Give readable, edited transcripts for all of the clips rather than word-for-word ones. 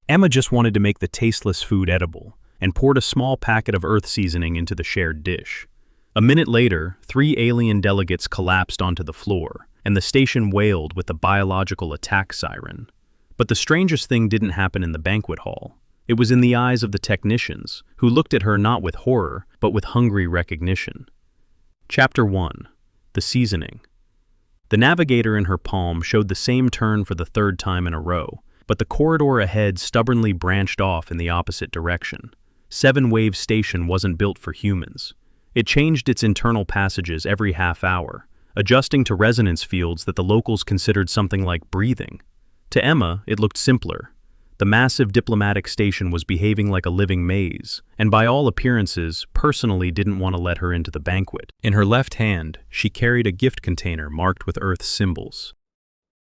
Emma just wanted to make the tasteless food edible and poured a small packet of earth seasoning into the shared dish. A minute later, 3 alien delegates collapsed onto the floor, and the station wailed with the biological attack siren. But the strangest thing didn't happen in the banquet hall. It was in the eyes of the technicians, who looked at her not with horror, but with hungry recognition. Chapter 1. The Seasoning. The navigator in her palm showed the same turn for the 3rd time in a row, but the corridor ahead stubbornly branched off in the opposite direction. 7 Wave Station wasn't built for humans. It changed its internal passages every half hour, adjusting to resonance fields that the locals considered something like breathing. To Emma, it looked simpler. The massive diplomatic station was behaving like a living maze, and by all appearances, personally didn't want to let her into the banquet. In her left hand, she carried a gift container marked with Earth's symbols.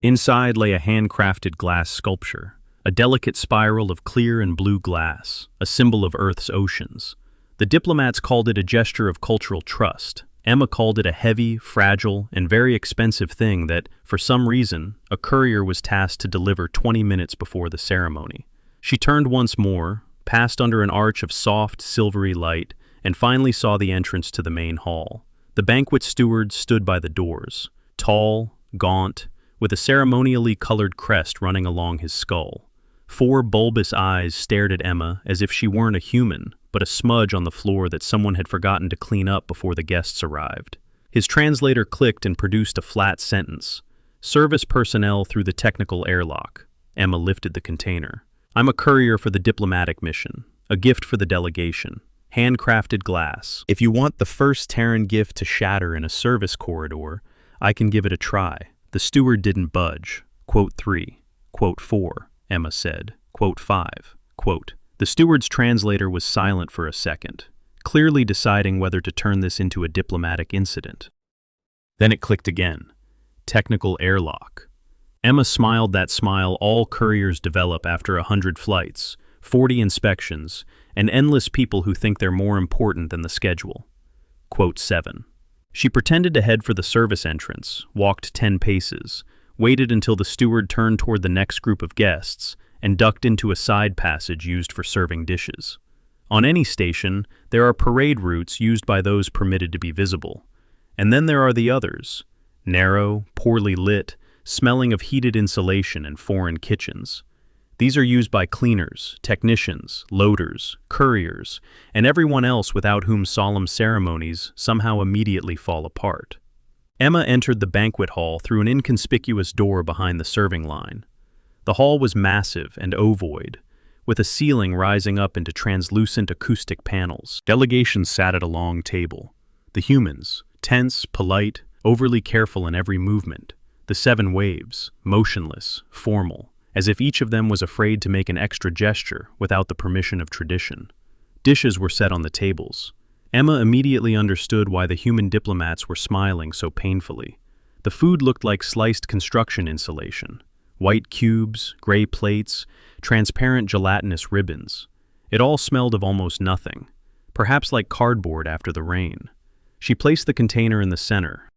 Inside lay a handcrafted glass sculpture, a delicate spiral of clear and blue glass, a symbol of Earth's oceans. The diplomats called it a gesture of cultural trust. Emma called it a heavy, fragile, and very expensive thing that, for some reason, a courier was tasked to deliver 20 minutes before the ceremony. She turned once more, passed under an arch of soft, silvery light, and finally saw the entrance to the main hall. The banquet steward stood by the doors, tall, gaunt, with a ceremonially colored crest running along his skull. 4 bulbous eyes stared at Emma as if she weren't a human, but a smudge on the floor that someone had forgotten to clean up before the guests arrived. His translator clicked and produced a flat sentence. Service personnel through the technical airlock. Emma lifted the container. I'm a courier for the diplomatic mission. A gift for the delegation. Handcrafted glass. If you want the first Terran gift to shatter in a service corridor, I can give it a try. The steward didn't budge. Quote 3. Quote 4, Emma said. Quote 5. Quote. The steward's translator was silent for a second, clearly deciding whether to turn this into a diplomatic incident. Then it clicked again. Technical airlock. Emma smiled that smile all couriers develop after 100 flights, 40 inspections, and endless people who think they're more important than the schedule. Quote 7. She pretended to head for the service entrance, walked 10 paces, waited until the steward turned toward the next group of guests, and ducked into a side passage used for serving dishes. On any station, there are parade routes used by those permitted to be visible. And then there are the others, narrow, poorly lit, smelling of heated insulation and foreign kitchens. These are used by cleaners, technicians, loaders, couriers, and everyone else without whom solemn ceremonies somehow immediately fall apart. Emma entered the banquet hall through an inconspicuous door behind the serving line. The hall was massive and ovoid, with a ceiling rising up into translucent acoustic panels. Delegations sat at a long table. The humans, tense, polite, overly careful in every movement. The 7 waves, motionless, formal, as if each of them was afraid to make an extra gesture without the permission of tradition. Dishes were set on the tables. Emma immediately understood why the human diplomats were smiling so painfully. The food looked like sliced construction insulation. White cubes, gray plates, transparent gelatinous ribbons. It all smelled of almost nothing, perhaps like cardboard after the rain. She placed the container in the center,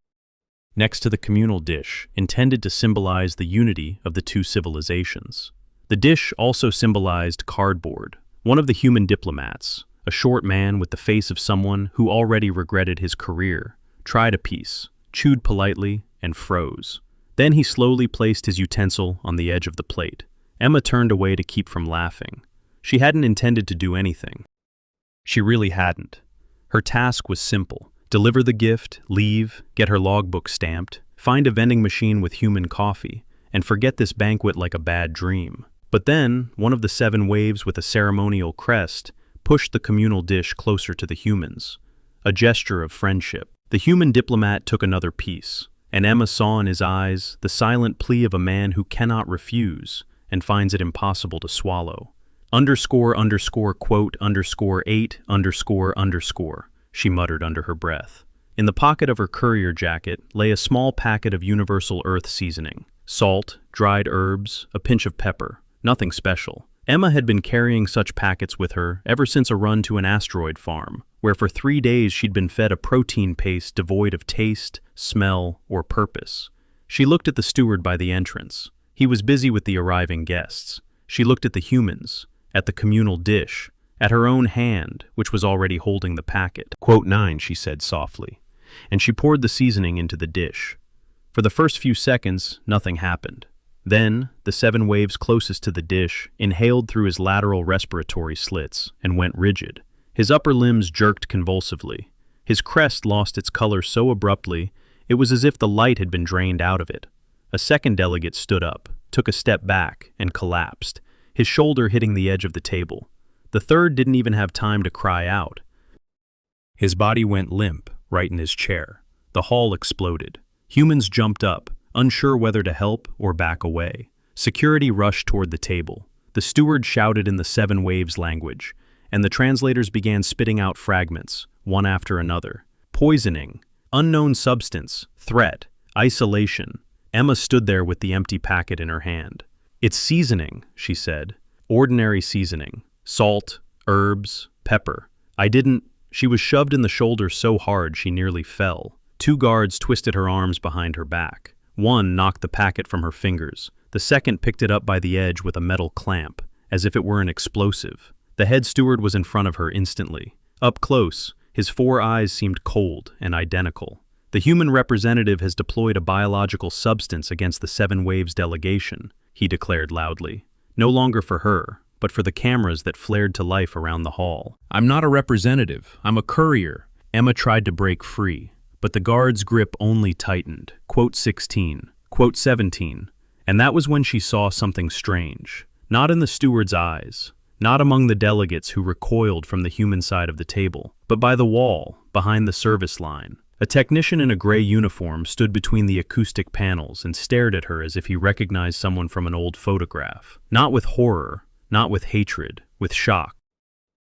next to the communal dish, intended to symbolize the unity of the 2 civilizations. The dish also symbolized cardboard. One of the human diplomats, a short man with the face of someone who already regretted his career, tried a piece, chewed politely, and froze. Then he slowly placed his utensil on the edge of the plate. Emma turned away to keep from laughing. She hadn't intended to do anything. She really hadn't. Her task was simple. Deliver the gift, leave, get her logbook stamped, find a vending machine with human coffee, and forget this banquet like a bad dream. But then, one of the 7 waves with a ceremonial crest pushed the communal dish closer to the humans. A gesture of friendship. The human diplomat took another piece, and Emma saw in his eyes the silent plea of a man who cannot refuse and finds it impossible to swallow. __quote_8__, she muttered under her breath. In the pocket of her courier jacket lay a small packet of universal earth seasoning. Salt, dried herbs, a pinch of pepper. Nothing special. Emma had been carrying such packets with her ever since a run to an asteroid farm, where for 3 days she'd been fed a protein paste devoid of taste, smell, or purpose. She looked at the steward by the entrance. He was busy with the arriving guests. She looked at the humans, at the communal dish, at her own hand, which was already holding the packet. Quote 9, she said softly, and she poured the seasoning into the dish. For the first few seconds, nothing happened. Then, the 7 waves closest to the dish inhaled through his lateral respiratory slits and went rigid. His upper limbs jerked convulsively. His crest lost its color so abruptly, it was as if the light had been drained out of it. A second delegate stood up, took a step back, and collapsed, his shoulder hitting the edge of the table. The third didn't even have time to cry out. His body went limp, right in his chair. The hall exploded. Humans jumped up, unsure whether to help or back away. Security rushed toward the table. The steward shouted in the 7 waves language, and the translators began spitting out fragments, one after another. Poisoning, unknown substance, threat, isolation. Emma stood there with the empty packet in her hand. "It's seasoning," she said. "Ordinary seasoning. Salt, herbs, pepper. She was shoved in the shoulder so hard she nearly fell. 2 guards twisted her arms behind her back. One knocked the packet from her fingers. The second picked it up by the edge with a metal clamp, as if it were an explosive. The head steward was in front of her instantly. Up close, his 4 eyes seemed cold and identical. "The human representative has deployed a biological substance against the 7 waves delegation," he declared loudly. No longer for her, but for the cameras that flared to life around the hall. "I'm not a representative, I'm a courier." Emma tried to break free, but the guard's grip only tightened. Quote 16, quote 17. And that was when she saw something strange. Not in the steward's eyes, not among the delegates who recoiled from the human side of the table, but by the wall, behind the service line. A technician in a gray uniform stood between the acoustic panels and stared at her as if he recognized someone from an old photograph. Not with horror, not with hatred, with shock.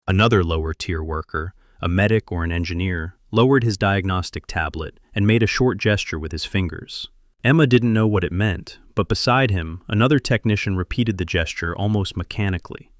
Another lower-tier worker, a medic or an engineer, lowered his diagnostic tablet and made a short gesture with his fingers. Emma didn't know what it meant, but beside him, another technician repeated the gesture almost mechanically.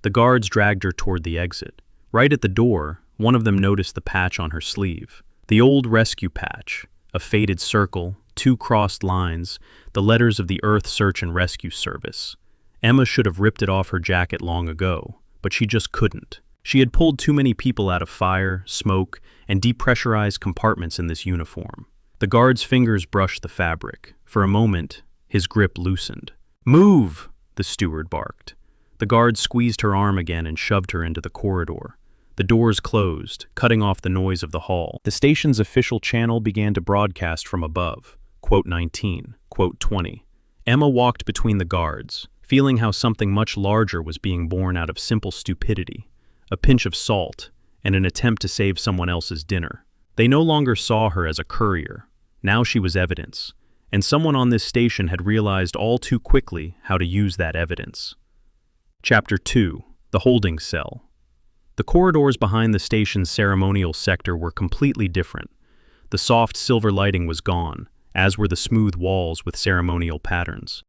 The guards dragged her toward the exit. Right at the door, one of them noticed the patch on her sleeve. The old rescue patch, a faded circle, 2 crossed lines, the letters of the Earth Search and Rescue Service. Emma should have ripped it off her jacket long ago, but she just couldn't. She had pulled too many people out of fire, smoke, and depressurized compartments in this uniform. The guard's fingers brushed the fabric. For a moment, his grip loosened. "Move!" the steward barked. The guard squeezed her arm again and shoved her into the corridor. The doors closed, cutting off the noise of the hall. The station's official channel began to broadcast from above. Quote 19, quote 20. Emma walked between the guards, feeling how something much larger was being born out of simple stupidity, a pinch of salt, and an attempt to save someone else's dinner. They no longer saw her as a courier. Now she was evidence, and someone on this station had realized all too quickly how to use that evidence. Chapter 2. The Holding Cell. The corridors behind the station's ceremonial sector were completely different. The soft silver lighting was gone, as were the smooth walls with ceremonial patterns.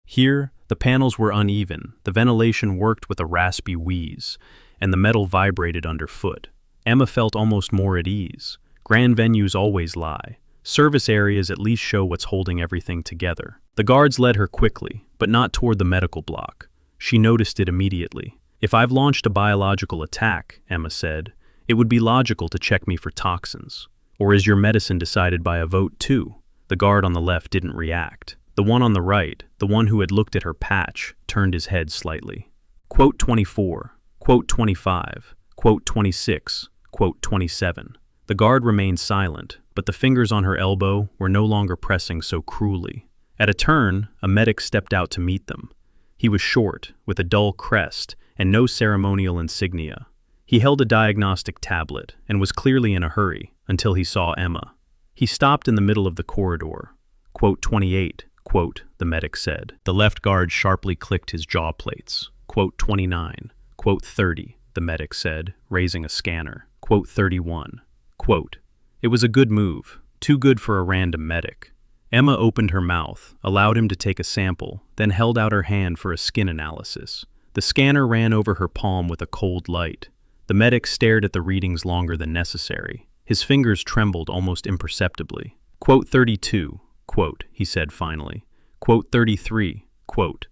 Here, the panels were uneven, the ventilation worked with a raspy wheeze, and the metal vibrated underfoot. Emma felt almost more at ease. Grand venues always lie. Service areas at least show what's holding everything together. The guards led her quickly, but not toward the medical block. She noticed it immediately. "If I've launched a biological attack," Emma said, "it would be logical to check me for toxins. Or is your medicine decided by a vote too?" The guard on the left didn't react. The one on the right, the one who had looked at her patch, turned his head slightly. Quote 24, quote 25, quote 26, quote 27. The guard remained silent, but the fingers on her elbow were no longer pressing so cruelly. At a turn, a medic stepped out to meet them. He was short, with a dull crest, and no ceremonial insignia. He held a diagnostic tablet, and was clearly in a hurry, until he saw Emma. He stopped in the middle of the corridor. Quote 28, quote, the medic said. The left guard sharply clicked his jaw plates. Quote 29, quote 30, the medic said, raising a scanner. Quote 31, quote. It was a good move, too good for a random medic. Emma opened her mouth, allowed him to take a sample, then held out her hand for a skin analysis. The scanner ran over her palm with a cold light. The medic stared at the readings longer than necessary. His fingers trembled almost imperceptibly. Quote 32, quote, he said finally. Quote 33, quote,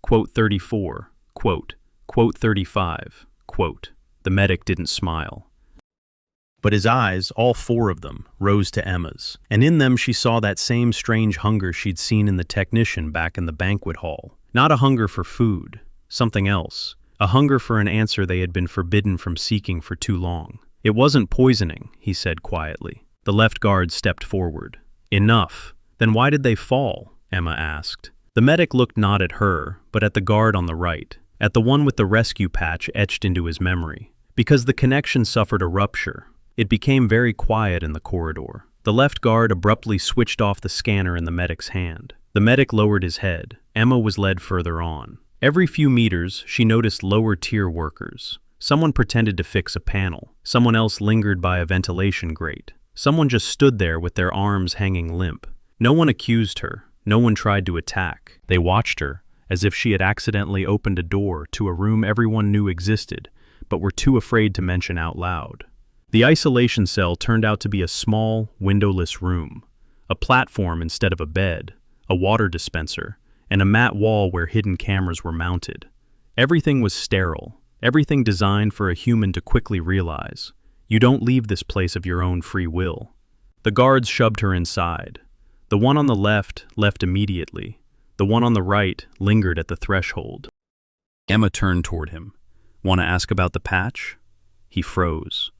Quote 34, quote 35, quote. The medic didn't smile. But his eyes, all four of them, rose to Emma's, and in them she saw that same strange hunger she'd seen in the technician back in the banquet hall. Not a hunger for food, something else. A hunger for an answer they had been forbidden from seeking for too long. It wasn't poisoning, he said quietly. The left guard stepped forward. Enough. Then why did they fall? Emma asked. The medic looked not at her, but at the guard on the right, at the one with the rescue patch etched into his memory. Because the connection suffered a rupture, it became very quiet in the corridor. The left guard abruptly switched off the scanner in the medic's hand. The medic lowered his head. Emma was led further on. Every few meters, she noticed lower-tier workers. Someone pretended to fix a panel. Someone else lingered by a ventilation grate. Someone just stood there with their arms hanging limp. No one accused her. No one tried to attack. They watched her, as if she had accidentally opened a door to a room everyone knew existed, but were too afraid to mention out loud. The isolation cell turned out to be a small, windowless room. A platform instead of a bed, a water dispenser, and a mat wall where hidden cameras were mounted. Everything was sterile, everything designed for a human to quickly realize, you don't leave this place of your own free will. The guards shoved her inside. The one on the left left immediately. The one on the right lingered at the threshold. Emma turned toward him. Want to ask about the patch? He froze.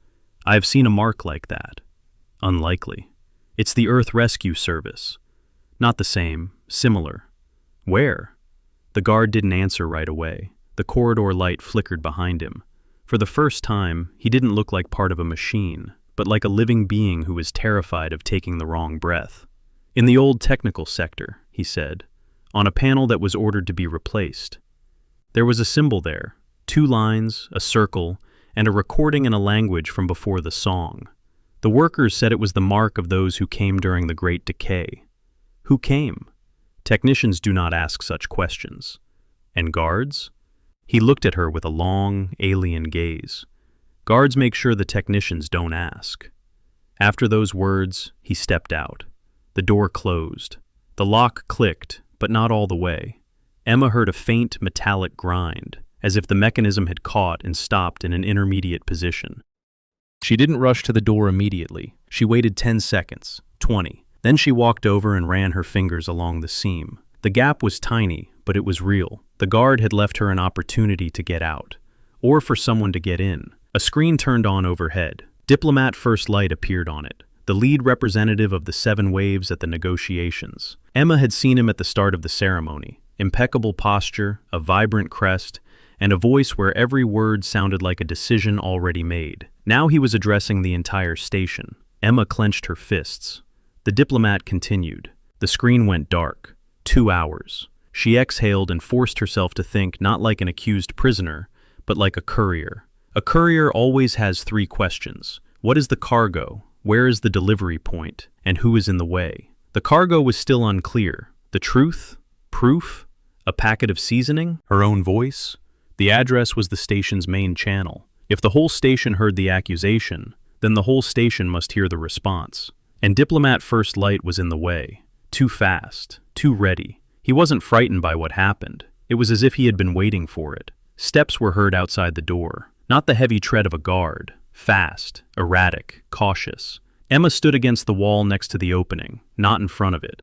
I have seen a mark like that. Unlikely. It's the Earth Rescue Service. Not the same, similar. Where? The guard didn't answer right away. The corridor light flickered behind him. For the first time, he didn't look like part of a machine, but like a living being who was terrified of taking the wrong breath. In the old technical sector, he said, on a panel that was ordered to be replaced. There was a symbol there, 2 lines, a circle, and a recording in a language from before the song. The workers said it was the mark of those who came during the Great Decay. Who came? Technicians do not ask such questions. And guards? He looked at her with a long, alien gaze. Guards make sure the technicians don't ask. After those words, he stepped out. The door closed. The lock clicked, but not all the way. Emma heard a faint metallic grind, as if the mechanism had caught and stopped in an intermediate position. She didn't rush to the door immediately. She waited 10 seconds, 20. Then she walked over and ran her fingers along the seam. The gap was tiny, but it was real. The guard had left her an opportunity to get out, or for someone to get in. A screen turned on overhead. Diplomat First Light appeared on it, the lead representative of the 7 waves at the negotiations. Emma had seen him at the start of the ceremony. Impeccable posture, a vibrant crest, and a voice where every word sounded like a decision already made. Now he was addressing the entire station. Emma clenched her fists. The diplomat continued. The screen went dark. 2 hours. She exhaled and forced herself to think not like an accused prisoner, but like a courier. A courier always has 3 questions. What is the cargo? Where is the delivery point? And who is in the way? The cargo was still unclear. The truth? Proof? A packet of seasoning? Her own voice? The address was the station's main channel. If the whole station heard the accusation, then the whole station must hear the response. And Diplomat First Light was in the way. Too fast. Too ready. He wasn't frightened by what happened. It was as if he had been waiting for it. Steps were heard outside the door. Not the heavy tread of a guard. Fast, erratic, cautious. Emma stood against the wall next to the opening, not in front of it.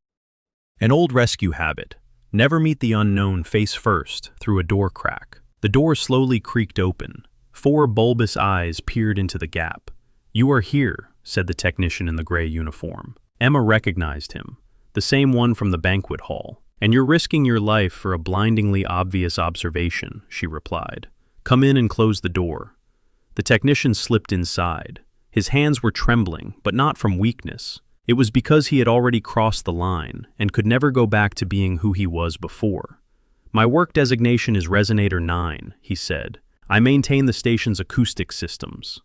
An old rescue habit. Never meet the unknown face first through a door crack. The door slowly creaked open. 4 bulbous eyes peered into the gap. "You are here," said the technician in the gray uniform. Emma recognized him, the same one from the banquet hall. "And you're risking your life for a blindingly obvious observation," she replied. "Come in and close the door." The technician slipped inside. His hands were trembling, but not from weakness. It was because he had already crossed the line and could never go back to being who he was before. "My work designation is Resonator 9, he said. "I maintain the station's acoustic systems."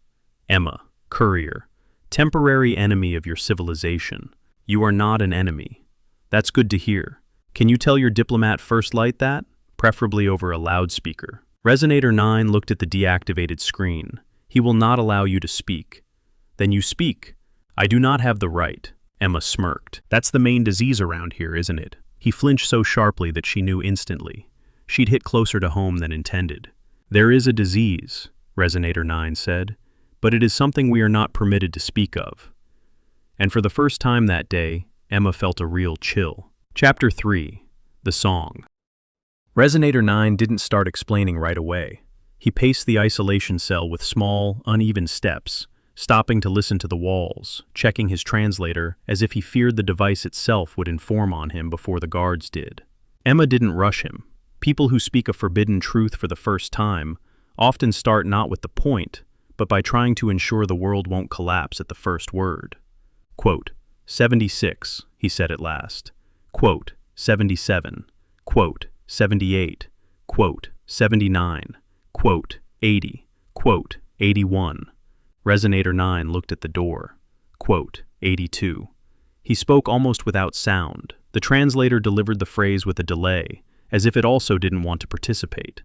"Emma, Courier, temporary enemy of your civilization. You are not an enemy." "That's good to hear. Can you tell your Diplomat First Light that? Preferably over a loudspeaker." Resonator 9 looked at the deactivated screen. "He will not allow you to speak." "Then you speak." "I do not have the right." Emma smirked. "That's the main disease around here, isn't it?" He flinched so sharply that she knew instantly. she'd hit closer to home than intended. "There is a disease," Resonator 9 said, "but it is something we are not permitted to speak of." And for the first time that day, Emma felt a real chill. Chapter 3. The Song. Resonator 9 didn't start explaining right away. He paced the isolation cell with small, uneven steps, stopping to listen to the walls, checking his translator as if he feared the device itself would inform on him before the guards did. Emma didn't rush him. People who speak a forbidden truth for the first time often start not with the point, but by trying to ensure the world won't collapse at the first word. Quote, 76, he said at last. Quote, 77. Quote, 78. Quote, 79. Quote, 80. Quote, 81. Resonator 9 looked at the door. Quote, 82. He spoke almost without sound. The translator delivered the phrase with a delay, as if it also didn't want to participate.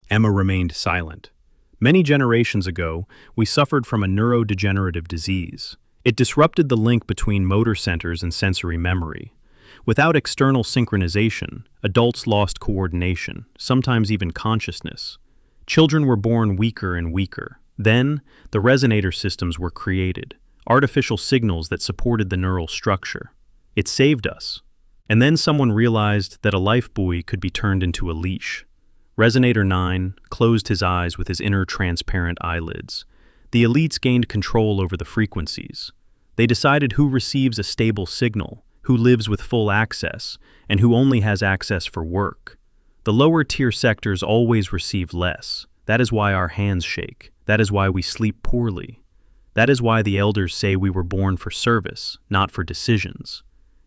Emma remained silent. Many generations ago, we suffered from a neurodegenerative disease. It disrupted the link between motor centers and sensory memory. Without external synchronization, adults lost coordination, sometimes even consciousness. Children were born weaker and weaker. Then, the resonator systems were created, artificial signals that supported the neural structure. It saved us. And then someone realized that a life buoy could be turned into a leash. Resonator 9 closed his eyes with his inner transparent eyelids. The elites gained control over the frequencies. They decided who receives a stable signal, who lives with full access, and who only has access for work. The lower-tier sectors always receive less. That is why our hands shake. That is why we sleep poorly. That is why the elders say we were born for service, not for decisions.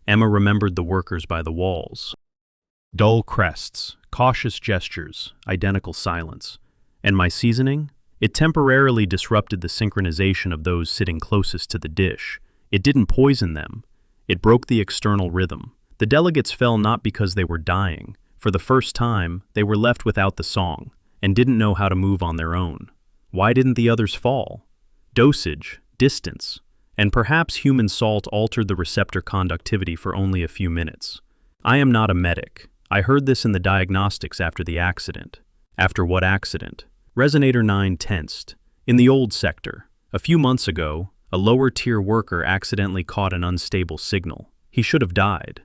Emma remembered the workers by the walls. Dull crests, cautious gestures, identical silence. And my seasoning? It temporarily disrupted the synchronization of those sitting closest to the dish. It didn't poison them. It broke the external rhythm. The delegates fell not because they were dying. For the first time, they were left without the song, and didn't know how to move on their own. Why didn't the others fall? Dosage, distance, and perhaps human salt altered the receptor conductivity for only a few minutes. I am not a medic. I heard this in the diagnostics after the accident. After what accident? Resonator 9 tensed. In the old sector, a few months ago, a lower-tier worker accidentally caught an unstable signal. He should have died.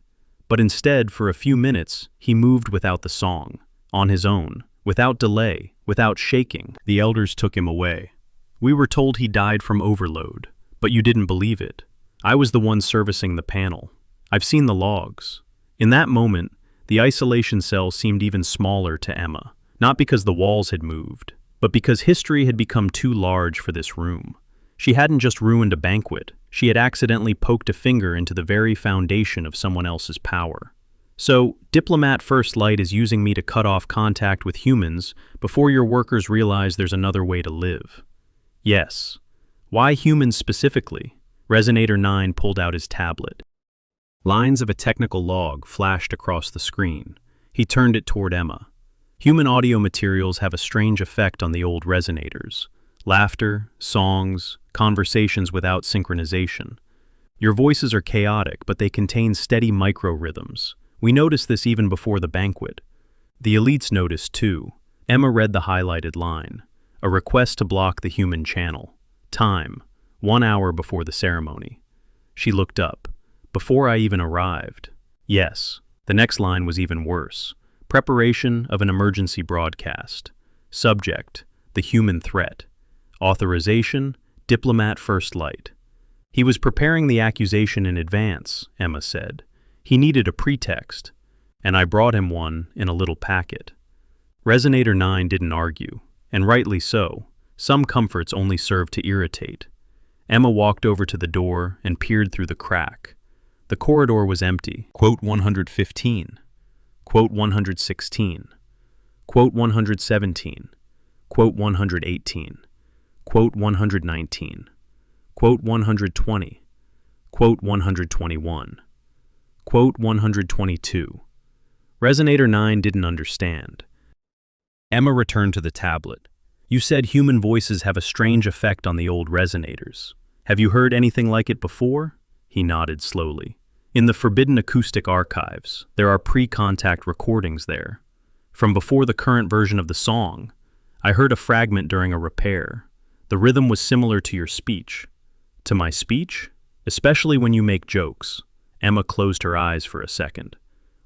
But instead, for a few minutes, he moved without the song, on his own, without delay, without shaking. The elders took him away. We were told he died from overload, but you didn't believe it. I was the one servicing the panel. I've seen the logs. In that moment, the isolation cell seemed even smaller to Emma, not because the walls had moved, but because history had become too large for this room. She hadn't just ruined a banquet, she had accidentally poked a finger into the very foundation of someone else's power. So, Diplomat First Light is using me to cut off contact with humans before your workers realize there's another way to live. Yes. Why humans specifically? Resonator 9 pulled out his tablet. Lines of a technical log flashed across the screen. He turned it toward Emma. Human audio materials have a strange effect on the old resonators. Laughter, songs, conversations without synchronization. Your voices are chaotic, but they contain steady micro-rhythms. We noticed this even before the banquet. The elites noticed too. Emma read the highlighted line. A request to block the human channel. Time, 1 hour before the ceremony. She looked up. Before I even arrived. Yes, the next line was even worse. Preparation of an emergency broadcast. Subject, the human threat. Authorization, Diplomat First Light. He was preparing the accusation in advance, Emma said. He needed a pretext, and I brought him one in a little packet. Resonator 9 didn't argue, and rightly so. Some comforts only serve to irritate. Emma walked over to the door and peered through the crack. The corridor was empty. Quote 115. Quote 116. Quote 117. Quote 118. Quote 119. Quote 120. Quote 121. Quote 122. Resonator 9 didn't understand. Emma returned to the tablet. You said human voices have a strange effect on the old resonators. Have you heard anything like it before? He nodded slowly. In the Forbidden Acoustic Archives, there are pre-contact recordings there. from before the current version of the song. I heard a fragment during a repair. The rhythm was similar to your speech. To my speech? Especially when you make jokes. Emma closed her eyes for a second.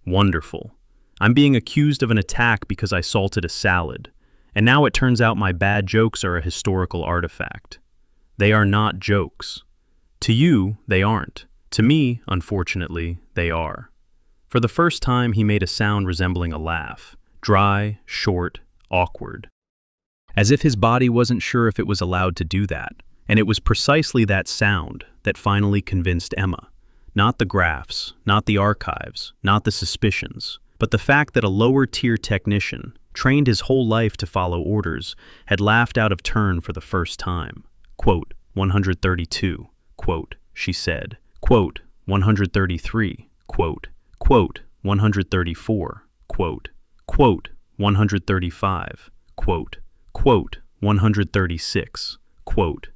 Wonderful. I'm being accused of an attack because I salted a salad, and now it turns out my bad jokes are a historical artifact. They are not jokes. To you, they aren't. To me, unfortunately, they are. For the first time, he made a sound resembling a laugh. Dry, short, awkward. As if his body wasn't sure if it was allowed to do that. And it was precisely that sound that finally convinced Emma. Not the graphs, not the archives, not the suspicions, but the fact that a lower-tier technician, trained his whole life to follow orders, had laughed out of turn for the first time. Quote, 132, quote, she said. Quote, 133, quote, 134, quote, 135, quote, 136, quote,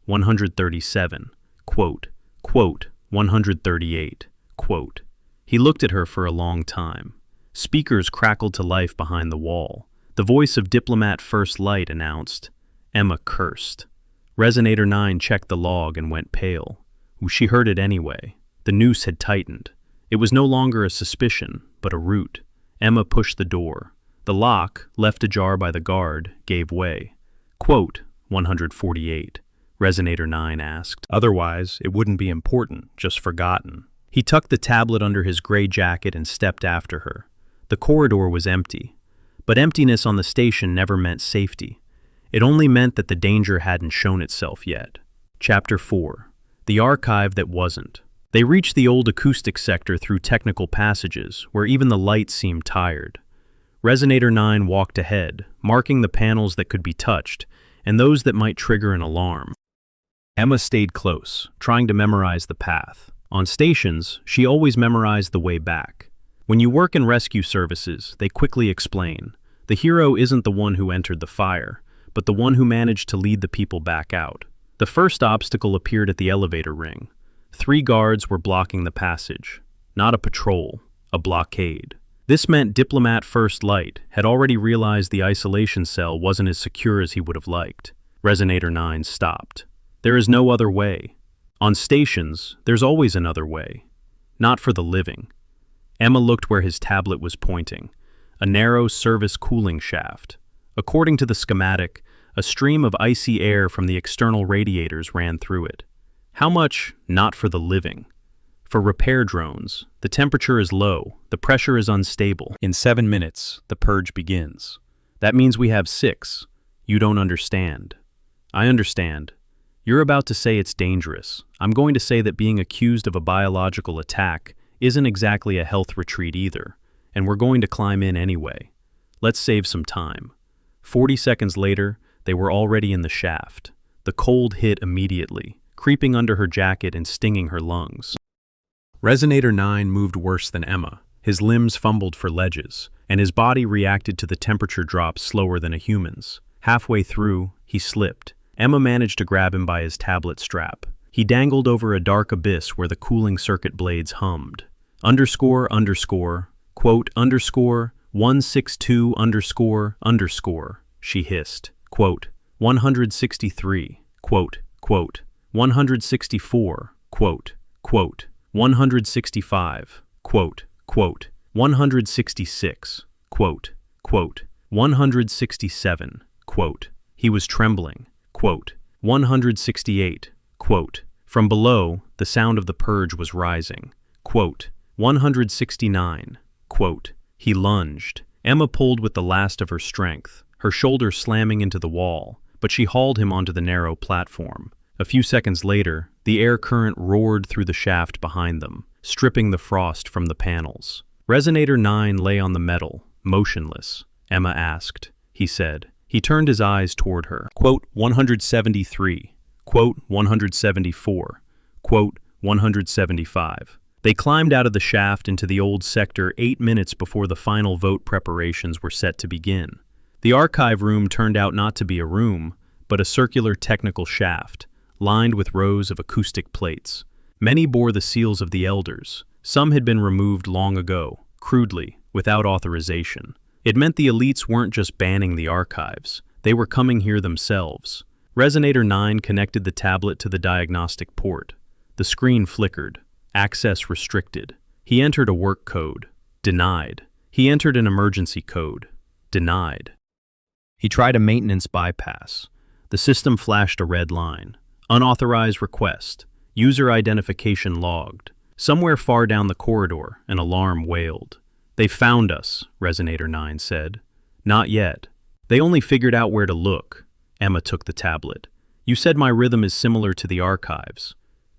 137, quote, 138, quote. He looked at her for a long time. Speakers crackled to life behind the wall. The voice of Diplomat First Light announced, Emma cursed. Resonator 9 checked the log and went pale. She heard it anyway. The noose had tightened. It was no longer a suspicion, but a root. Emma pushed the door. The lock, left ajar by the guard, gave way. Quote, 148. Resonator 9 asked. Otherwise, it wouldn't be important, just forgotten. He tucked the tablet under his gray jacket and stepped after her. The corridor was empty. But emptiness on the station never meant safety. It only meant that the danger hadn't shown itself yet. Chapter 4. The Archive That Wasn't. They reached the old acoustic sector through technical passages, where even the lights seemed tired. Resonator 9 walked ahead, marking the panels that could be touched, and those that might trigger an alarm. Emma stayed close, trying to memorize the path. On stations, she always memorized the way back. When you work in rescue services, they quickly explain, the hero isn't the one who entered the fire, but the one who managed to lead the people back out. The first obstacle appeared at the elevator ring. 3 guards were blocking the passage. Not a patrol, a blockade. This meant Diplomat First Light had already realized the isolation cell wasn't as secure as he would have liked. Resonator 9 stopped. There is no other way. On stations, there's always another way. Not for the living. Emma looked where his tablet was pointing. A narrow service cooling shaft. According to the schematic, a stream of icy air from the external radiators ran through it. How much? Not for the living. For repair drones, the temperature is low, the pressure is unstable. In 7 minutes, the purge begins. That means we have 6. You don't understand. I understand. You're about to say it's dangerous. I'm going to say that being accused of a biological attack isn't exactly a health retreat either, and we're going to climb in anyway. Let's save some time. 40 seconds later, they were already in the shaft. The cold hit immediately, creeping under her jacket and stinging her lungs. Resonator 9 moved worse than Emma. His limbs fumbled for ledges, and his body reacted to the temperature drop slower than a human's. Halfway through, he slipped. Emma managed to grab him by his tablet strap. He dangled over a dark abyss where the cooling circuit blades hummed. Underscore, underscore, quote, underscore, 162 underscore, underscore, she hissed. Quote, 163, quote, 164, quote, 165, quote, 166, quote, 167, quote. He was trembling. Quote, 168, quote. From below, the sound of the purge was rising. Quote, 169, quote. He lunged. Emma pulled with the last of her strength, her shoulder slamming into the wall, but she hauled him onto the narrow platform. A few seconds later, the air current roared through the shaft behind them, stripping the frost from the panels. Resonator 9 lay on the metal, motionless. Emma asked. He said. He turned his eyes toward her. Quote, 173, quote, 174, quote, 175. They climbed out of the shaft into the old sector 8 minutes before the final vote preparations were set to begin. The archive room turned out not to be a room, but a circular technical shaft, lined with rows of acoustic plates. Many bore the seals of the elders. Some had been removed long ago, crudely, without authorization. It meant the elites weren't just banning the archives, they were coming here themselves. Resonator 9 connected the tablet to the diagnostic port. The screen flickered. Access restricted. He entered a work code. Denied. He entered an emergency code. Denied. He tried a maintenance bypass. The system flashed a red line. Unauthorized request. User identification logged. Somewhere far down the corridor, an alarm wailed. "They found us," Resonator 9 said. "Not yet. They only figured out where to look." Emma took the tablet. "You said my rhythm is similar to the archives."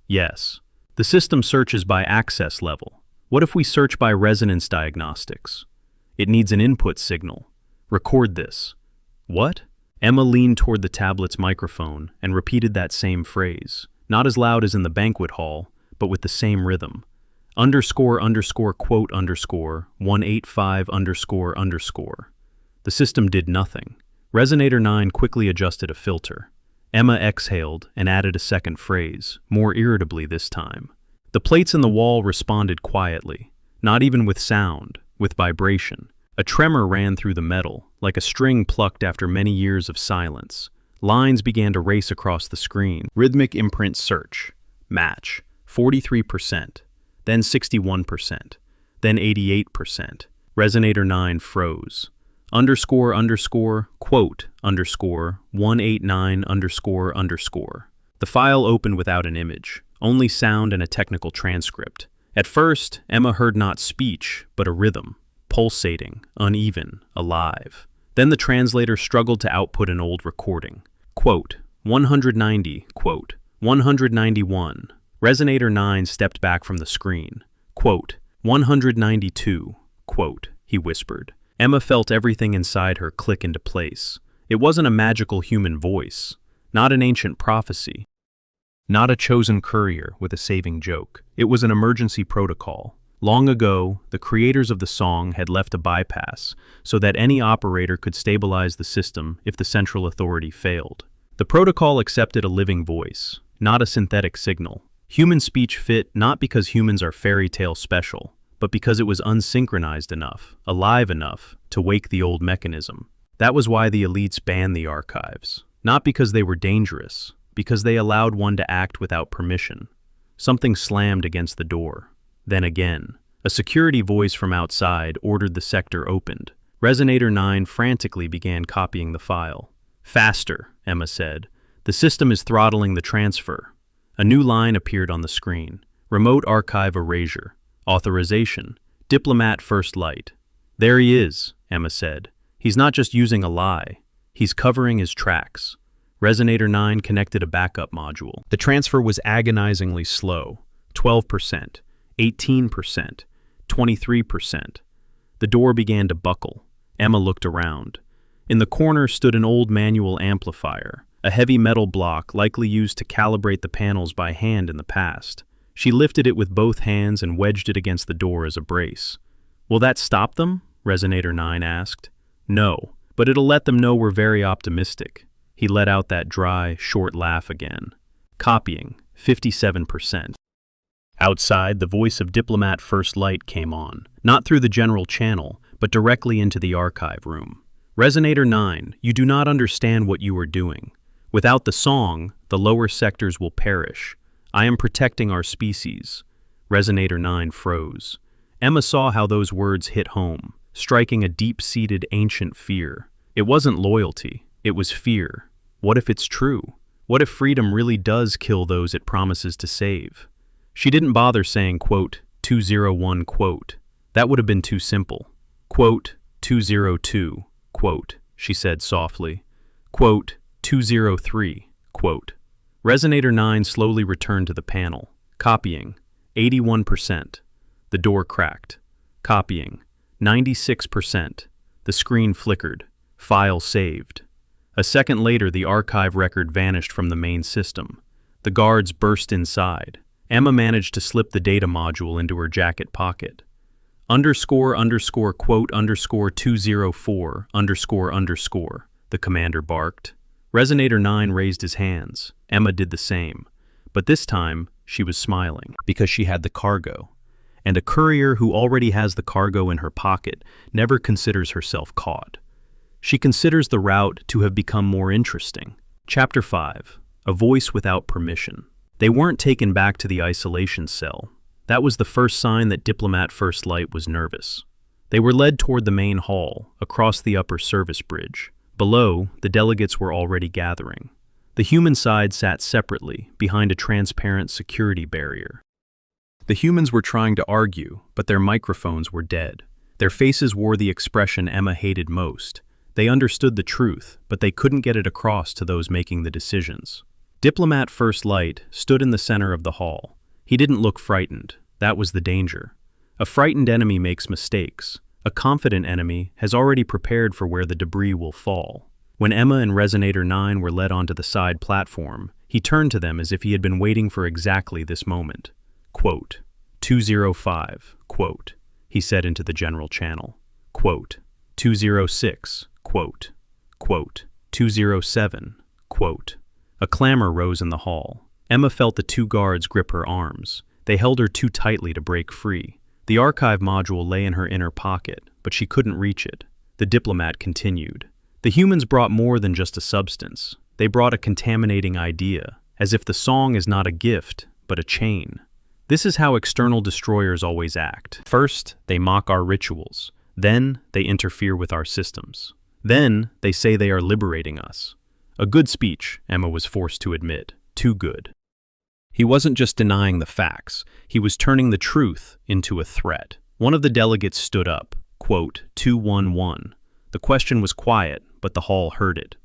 "Yes. The system searches by access level. What if we search by resonance diagnostics?" "It needs an input signal. Record this." "What?" Emma leaned toward the tablet's microphone and repeated that same phrase, not as loud as in the banquet hall, but with the same rhythm. Underscore underscore quote underscore 185 underscore underscore. The system did nothing. Resonator 9 quickly adjusted a filter. Emma exhaled and added a second phrase, more irritably this time. The plates in the wall responded quietly, not even with sound, with vibration. A tremor ran through the metal, like a string plucked after many years of silence. Lines began to race across the screen. Rhythmic imprint search. Match. 43%. Then 61%. Then 88%. Resonator 9 froze. Underscore underscore quote underscore 189 underscore underscore. The file opened without an image, only sound and a technical transcript. At first, Emma heard not speech, but a rhythm, pulsating, uneven, alive. Then the translator struggled to output an old recording. Quote, 190, quote, 191. Resonator 9 stepped back from the screen. Quote, 192, quote, he whispered. Emma felt everything inside her click into place. It wasn't a magical human voice, not an ancient prophecy, not a chosen courier with a saving joke. It was an emergency protocol. Long ago, the creators of the song had left a bypass so that any operator could stabilize the system if the central authority failed. The protocol accepted a living voice, not a synthetic signal. Human speech fit not because humans are fairy tale special, but because it was unsynchronized enough, alive enough, to wake the old mechanism. That was why the elites banned the archives. Not because they were dangerous, because they allowed one to act without permission. Something slammed against the door. Then again, a security voice from outside ordered the sector opened. Resonator 9 frantically began copying the file. "Faster," Emma said. "The system is throttling the transfer." A new line appeared on the screen. Remote archive erasure. Authorization. Diplomat first light. "There he is," Emma said. "He's not just using a lie. He's covering his tracks." Resonator 9 connected a backup module. The transfer was agonizingly slow. 12%, 18%, 23%. The door began to buckle. Emma looked around. In the corner stood an old manual amplifier, a heavy metal block likely used to calibrate the panels by hand in the past. She lifted it with both hands and wedged it against the door as a brace. "Will that stop them?" Resonator 9 asked. "No, but it'll let them know we're very optimistic." He let out that dry, short laugh again. Copying, 57%. Outside, the voice of Diplomat First Light came on, not through the general channel, but directly into the archive room. "Resonator 9, you do not understand what you are doing. Without the song, the lower sectors will perish. I am protecting our species." Resonator 9 froze. Emma saw how those words hit home, striking a deep-seated ancient fear. It wasn't loyalty, it was fear. What if it's true? What if freedom really does kill those it promises to save? She didn't bother saying, quote, 201, quote. That would have been too simple. Quote, 202, quote, she said softly. Quote, 203, quote. Resonator 9 slowly returned to the panel. Copying, 81%. The door cracked. Copying, 96%. The screen flickered. File saved. A second later, the archive record vanished from the main system. The guards burst inside. Emma managed to slip the data module into her jacket pocket. Underscore underscore quote underscore 204 underscore underscore, the commander barked. Resonator 9 raised his hands. Emma did the same. But this time, she was smiling, because she had the cargo. and a courier who already has the cargo in her pocket never considers herself caught. She considers the route to have become more interesting. Chapter 5. A Voice Without Permission. They weren't taken back to the isolation cell. That was the first sign that Diplomat First Light was nervous. They were led toward the main hall, across the upper service bridge. Below, the delegates were already gathering. The human side sat separately, behind a transparent security barrier. The humans were trying to argue, but their microphones were dead. Their faces wore the expression Emma hated most. They understood the truth, but they couldn't get it across to those making the decisions. Diplomat First Light stood in the center of the hall. He didn't look frightened. That was the danger. A frightened enemy makes mistakes. A confident enemy has already prepared for where the debris will fall. When Emma and Resonator 9 were led onto the side platform, he turned to them as if he had been waiting for exactly this moment. Quote, 205, quote, he said into the general channel. Quote, 206, quote, 207, quote. A clamor rose in the hall. Emma felt the two guards grip her arms. They held her too tightly to break free. The archive module lay in her inner pocket, but she couldn't reach it. The diplomat continued. The humans brought more than just a substance. They brought a contaminating idea, as if the song is not a gift, but a chain. This is how external destroyers always act. First, they mock our rituals. Then, they interfere with our systems. Then, they say they are liberating us. A good speech, Emma was forced to admit. Too good. He wasn't just denying the facts. He was turning the truth into a threat. One of the delegates stood up. Quote, 211. The question was quiet, but the hall heard it.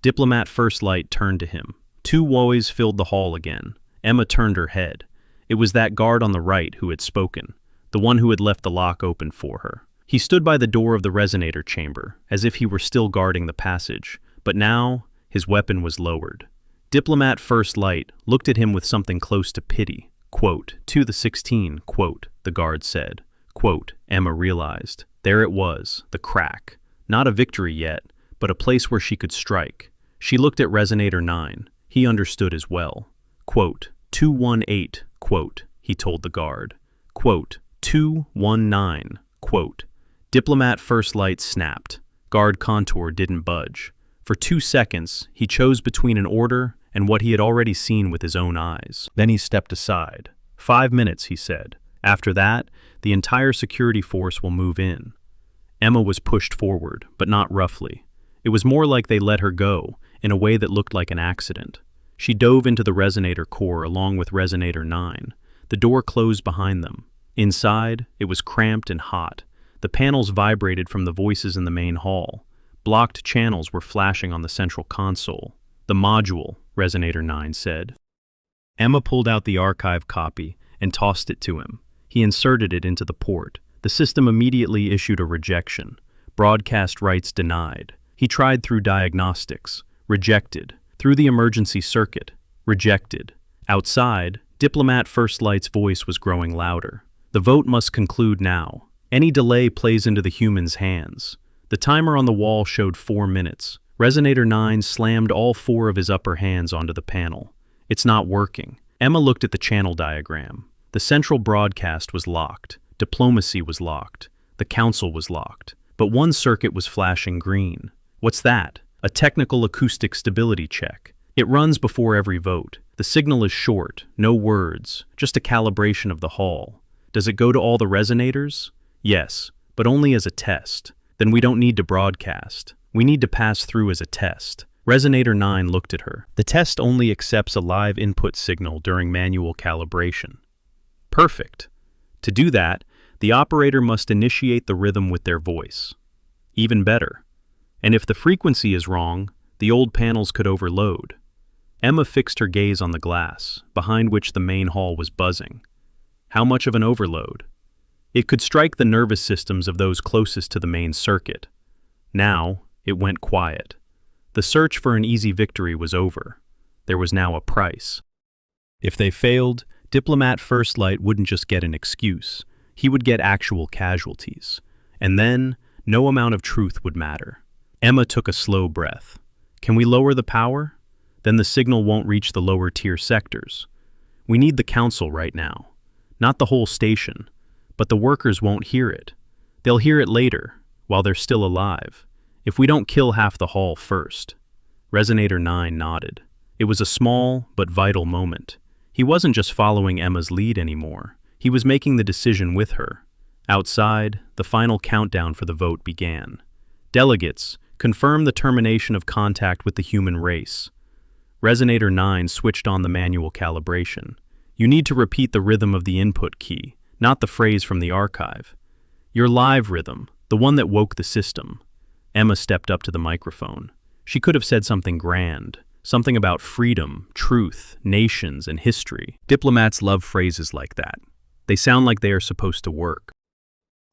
Diplomat First Light turned to him. Two woes filled the hall again. Emma turned her head. It was that guard on the right who had spoken, the one who had left the lock open for her. He stood by the door of the resonator chamber, as if he were still guarding the passage, but now his weapon was lowered. Diplomat First Light looked at him with something close to pity. Quote, 2 the 16, quote, the guard said. Quote, Emma realized. There it was, the crack. Not a victory yet, but a place where she could strike. She looked at Resonator 9. He understood as well. Quote, 218, quote, he told the guard. Quote, 219, quote. Diplomat First Light snapped. Guard Contour didn't budge. For 2 seconds, he chose between an order and what he had already seen with his own eyes. Then he stepped aside. 5 minutes, he said. After that, the entire security force will move in. Emma was pushed forward, but not roughly. It was more like they let her go, in a way that looked like an accident. She dove into the resonator core along with Resonator 9. The door closed behind them. Inside, it was cramped and hot. The panels vibrated from the voices in the main hall. Blocked channels were flashing on the central console. The module, Resonator 9 said. Emma pulled out the archive copy and tossed it to him. He inserted it into the port. The system immediately issued a rejection. Broadcast rights denied. He tried through diagnostics. Rejected. Through the emergency circuit. Rejected. Outside, Diplomat First Light's voice was growing louder. The vote must conclude now. Any delay plays into the human's hands. The timer on the wall showed 4 minutes. Resonator 9 slammed all 4 of his upper hands onto the panel. It's not working. Emma looked at the channel diagram. The central broadcast was locked. Diplomacy was locked. The council was locked. But one circuit was flashing green. What's that? A technical acoustic stability check. It runs before every vote. The signal is short, no words, just a calibration of the hall. Does it go to all the resonators? Yes, but only as a test. Then we don't need to broadcast. We need to pass through as a test. Resonator 9 looked at her. The test only accepts a live input signal during manual calibration. Perfect. To do that, the operator must initiate the rhythm with their voice. Even better. And if the frequency is wrong, the old panels could overload. Emma fixed her gaze on the glass, behind which the main hall was buzzing. How much of an overload? It could strike the nervous systems of those closest to the main circuit. Now, it went quiet. The search for an easy victory was over. There was now a price. If they failed, Diplomat First Light wouldn't just get an excuse. He would get actual casualties. And then, no amount of truth would matter. Emma took a slow breath. Can we lower the power? Then the signal won't reach the lower tier sectors. We need the council right now. Not the whole station. But the workers won't hear it. They'll hear it later, while they're still alive, if we don't kill half the hall first. Resonator 9 nodded. It was a small but vital moment. He wasn't just following Emma's lead anymore. He was making the decision with her. Outside, the final countdown for the vote began. Delegates, confirm the termination of contact with the human race. Resonator 9 switched on the manual calibration. You need to repeat the rhythm of the input key, not the phrase from the archive. Your live rhythm, the one that woke the system. Emma stepped up to the microphone. She could have said something grand, something about freedom, truth, nations, and history. Diplomats love phrases like that. They sound like they are supposed to work.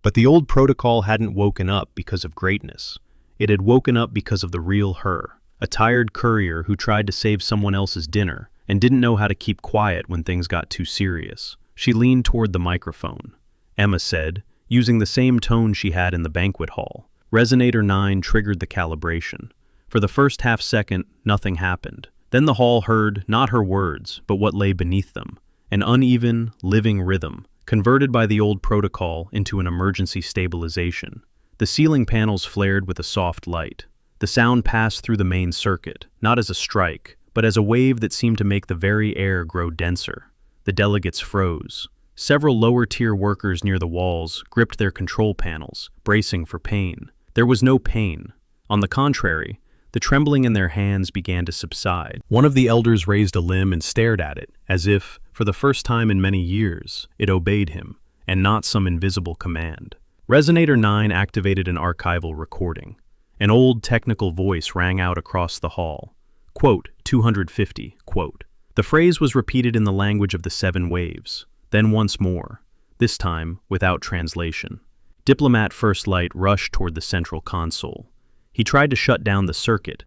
But the old protocol hadn't woken up because of greatness. It had woken up because of the real her, a tired courier who tried to save someone else's dinner and didn't know how to keep quiet when things got too serious. She leaned toward the microphone. Emma said, using the same tone she had in the banquet hall. Resonator 9 triggered the calibration. For the first half second, nothing happened. Then the hall heard not her words, but what lay beneath them. An uneven, living rhythm, converted by the old protocol into an emergency stabilization. The ceiling panels flared with a soft light. The sound passed through the main circuit, not as a strike, but as a wave that seemed to make the very air grow denser. The delegates froze. Several lower-tier workers near the walls gripped their control panels, bracing for pain. There was no pain. On the contrary, the trembling in their hands began to subside. One of the elders raised a limb and stared at it, as if, for the first time in many years, it obeyed him, and not some invisible command. Resonator 9 activated an archival recording. An old technical voice rang out across the hall. Quote, 250, quote. The phrase was repeated in the language of the 7 waves, then once more, this time without translation. Diplomat First Light rushed toward the central console. He tried to shut down the circuit,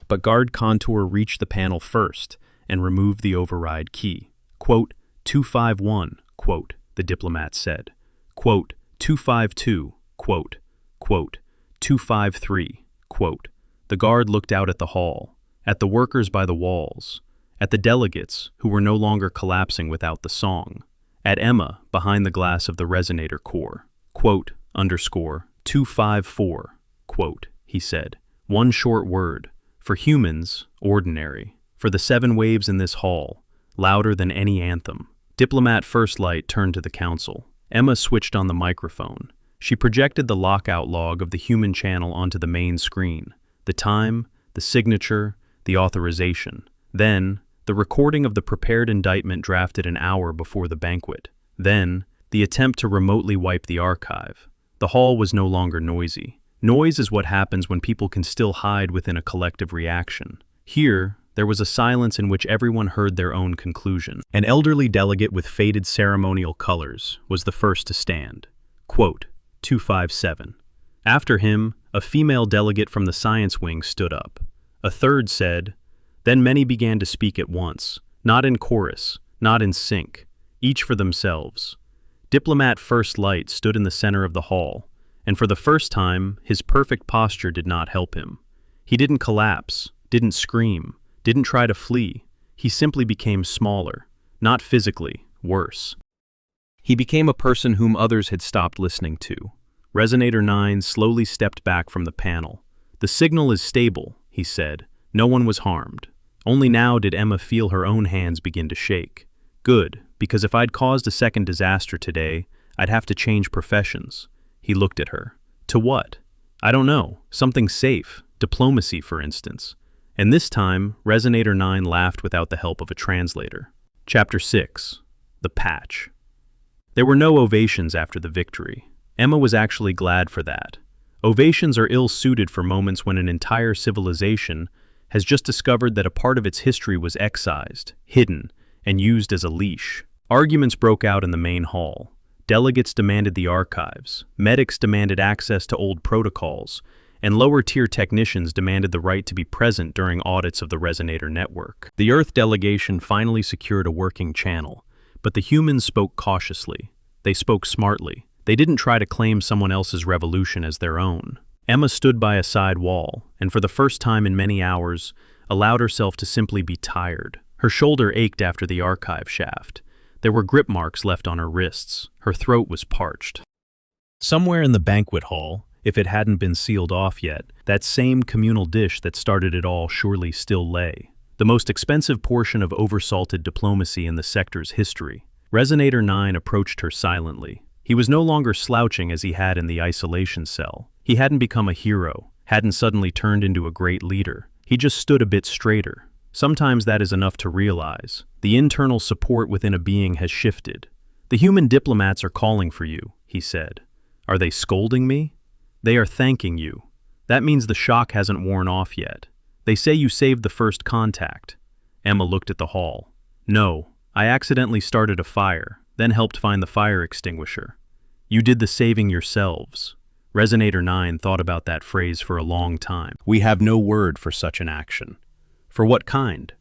but Guard Contour reached the panel first and removed the override key. Quote, 251, quote, the diplomat said. Quote, 252, quote, quote, 253, quote. The guard looked out at the hall, at the workers by the walls, at the delegates who were no longer collapsing without the song, at Emma behind the glass of the resonator core. Quote, underscore, 254, quote, he said. One short word. For humans, ordinary. For the 7 waves in this hall, louder than any anthem. Diplomat First Light turned to the council. Emma switched on the microphone. She projected the lockout log of the human channel onto the main screen. The time, the signature, the authorization. Then, the recording of the prepared indictment drafted an hour before the banquet. Then, the attempt to remotely wipe the archive. The hall was no longer noisy. Noise is what happens when people can still hide within a collective reaction. Here, there was a silence in which everyone heard their own conclusion. An elderly delegate with faded ceremonial colors was the first to stand. Quote, 257. After him, a female delegate from the science wing stood up. A third said, then many began to speak at once, not in chorus, not in sync, each for themselves. Diplomat First Light stood in the center of the hall, and for the first time, his perfect posture did not help him. He didn't collapse, didn't scream, didn't try to flee. He simply became smaller, not physically, worse. He became a person whom others had stopped listening to. Resonator 9 slowly stepped back from the panel. The signal is stable, he said. No one was harmed. Only now did Emma feel her own hands begin to shake. Good, because if I'd caused a second disaster today, I'd have to change professions. He looked at her. To what? I don't know. Something safe. Diplomacy, for instance. And this time, Resonator 9 laughed without the help of a translator. Chapter 6. The Patch. There were no ovations after the victory. Emma was actually glad for that. Ovations are ill-suited for moments when an entire civilization has just discovered that a part of its history was excised, hidden, and used as a leash. Arguments broke out in the main hall. Delegates demanded the archives, medics demanded access to old protocols, and lower-tier technicians demanded the right to be present during audits of the resonator network. The Earth delegation finally secured a working channel, but the humans spoke cautiously. They spoke smartly. They didn't try to claim someone else's revolution as their own. Emma stood by a side wall, and for the first time in many hours, allowed herself to simply be tired. Her shoulder ached after the archive shaft. There were grip marks left on her wrists. Her throat was parched. Somewhere in the banquet hall, if it hadn't been sealed off yet, that same communal dish that started it all surely still lay. The most expensive portion of oversalted diplomacy in the sector's history. Resonator 9 approached her silently. He was no longer slouching as he had in the isolation cell. He hadn't become a hero, hadn't suddenly turned into a great leader. He just stood a bit straighter. Sometimes that is enough to realize. The internal support within a being has shifted. The human diplomats are calling for you, he said. Are they scolding me? They are thanking you. That means the shock hasn't worn off yet. They say you saved the first contact. Emma looked at the hall. No, I accidentally started a fire, then helped find the fire extinguisher. You did the saving yourselves. Resonator 9 thought about that phrase for a long time. We have no word for such an action. For what kind?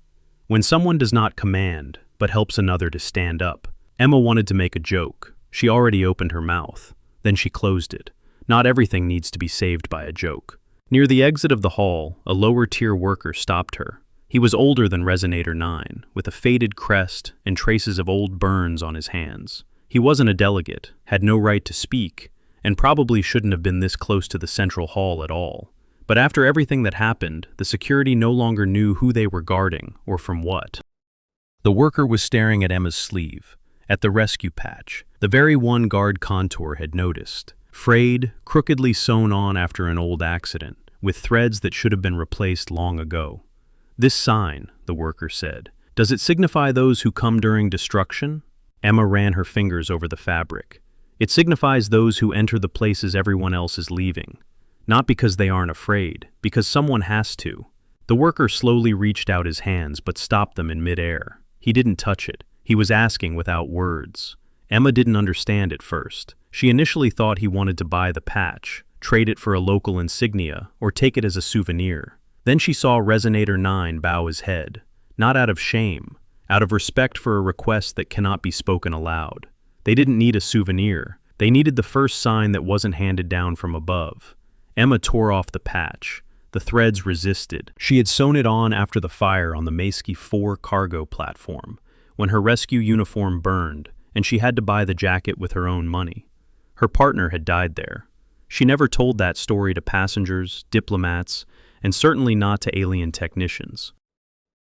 When someone does not command, but helps another to stand up. Emma wanted to make a joke. She already opened her mouth. Then she closed it. Not everything needs to be saved by a joke. Near the exit of the hall, a lower-tier worker stopped her. He was older than Resonator 9, with a faded crest and traces of old burns on his hands. He wasn't a delegate, had no right to speak, and probably shouldn't have been this close to the central hall at all. But after everything that happened, the security no longer knew who they were guarding or from what. The worker was staring at Emma's sleeve, at the rescue patch, the very one guard Contour had noticed. Frayed, crookedly sewn on after an old accident, with threads that should have been replaced long ago. This sign, the worker said, does it signify those who come during destruction? Emma ran her fingers over the fabric. It signifies those who enter the places everyone else is leaving. Not because they aren't afraid, because someone has to. The worker slowly reached out his hands but stopped them in midair. He didn't touch it. He was asking without words. Emma didn't understand at first. She initially thought he wanted to buy the patch, trade it for a local insignia, or take it as a souvenir. Then she saw Resonator 9 bow his head, not out of shame, out of respect for a request that cannot be spoken aloud. They didn't need a souvenir. They needed the first sign that wasn't handed down from above. Emma tore off the patch. The threads resisted. She had sewn it on after the fire on the Maysky 4 cargo platform, when her rescue uniform burned, and she had to buy the jacket with her own money. Her partner had died there. She never told that story to passengers, diplomats, and certainly not to alien technicians.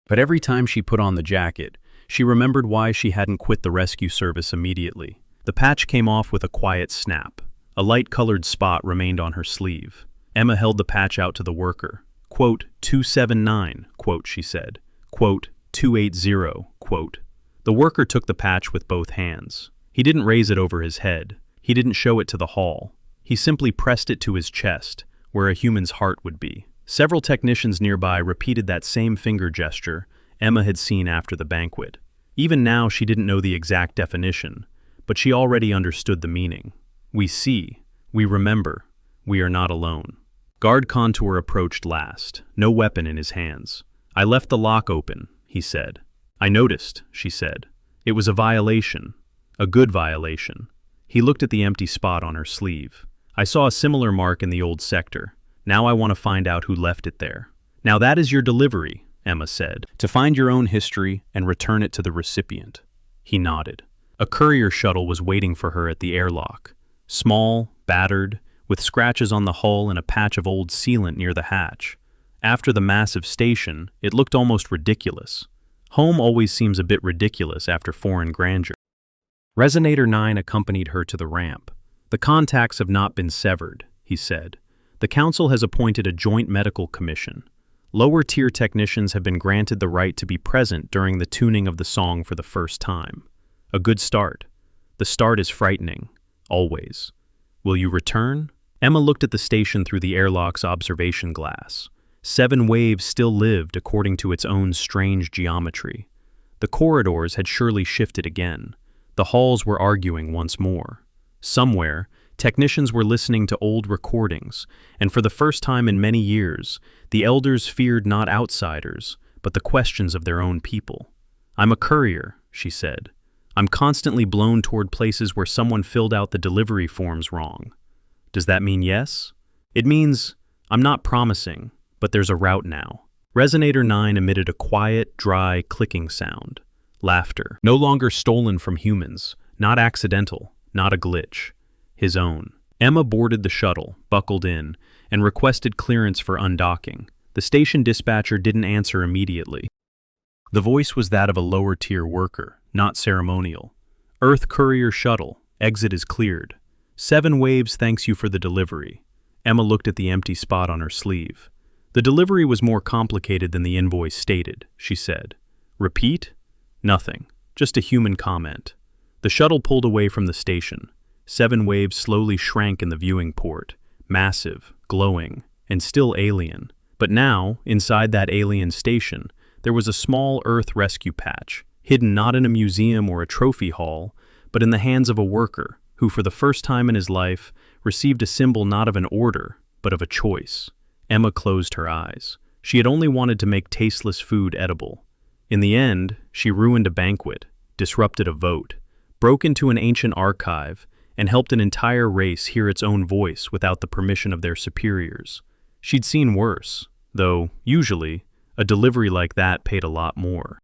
But every time she put on the jacket, she remembered why she hadn't quit the rescue service immediately. The patch came off with a quiet snap. A light-colored spot remained on her sleeve. Emma held the patch out to the worker. Quote, 279, quote, she said. Quote, 280, quote. The worker took the patch with both hands. He didn't raise it over his head. He didn't show it to the hall. He simply pressed it to his chest, where a human's heart would be. Several technicians nearby repeated that same finger gesture Emma had seen after the banquet. Even now she didn't know the exact definition, but she already understood the meaning. We see, we remember, we are not alone. Guard Contour approached last, no weapon in his hands. I left the lock open, he said. I noticed, she said. It was a violation, a good violation. He looked at the empty spot on her sleeve. I saw a similar mark in the old sector. Now I want to find out who left it there. Now that is your delivery, Emma said, to find your own history and return it to the recipient. He nodded. A courier shuttle was waiting for her at the airlock. Small, battered, with scratches on the hull and a patch of old sealant near the hatch. After the massive station, it looked almost ridiculous. Home always seems a bit ridiculous after foreign grandeur. Resonator 9 accompanied her to the ramp. The contacts have not been severed, he said. The council has appointed a joint medical commission. Lower-tier technicians have been granted the right to be present during the tuning of the song for the first time. A good start. The start is frightening, always. Will you return? Emma looked at the station through the airlock's observation glass. 7 waves still lived according to its own strange geometry. The corridors had surely shifted again. The halls were arguing once more. Somewhere, technicians were listening to old recordings, and for the first time in many years, the elders feared not outsiders, but the questions of their own people. I'm a courier, she said. I'm constantly blown toward places where someone filled out the delivery forms wrong. Does that mean yes? It means, I'm not promising, but there's a route now. Resonator 9 emitted a quiet, dry, clicking sound. Laughter. No longer stolen from humans. Not accidental. Not a glitch. His own. Emma boarded the shuttle, buckled in, and requested clearance for undocking. The station dispatcher didn't answer immediately. The voice was that of a lower-tier worker, not ceremonial. Earth Courier shuttle. Exit is cleared. 7 Waves thanks you for the delivery. Emma looked at the empty spot on her sleeve. The delivery was more complicated than the invoice stated, she said. Repeat? Nothing. Just a human comment. The shuttle pulled away from the station. 7 Waves slowly shrank in the viewing port. Massive, glowing, and still alien. But now, inside that alien station, there was a small Earth rescue patch, hidden not in a museum or a trophy hall, but in the hands of a worker who, for the first time in his life, received a symbol not of an order, but of a choice. Emma closed her eyes. She had only wanted to make tasteless food edible. In the end, she ruined a banquet, disrupted a vote, broke into an ancient archive, and helped an entire race hear its own voice without the permission of their superiors. She'd seen worse, though, usually, a delivery like that paid a lot more.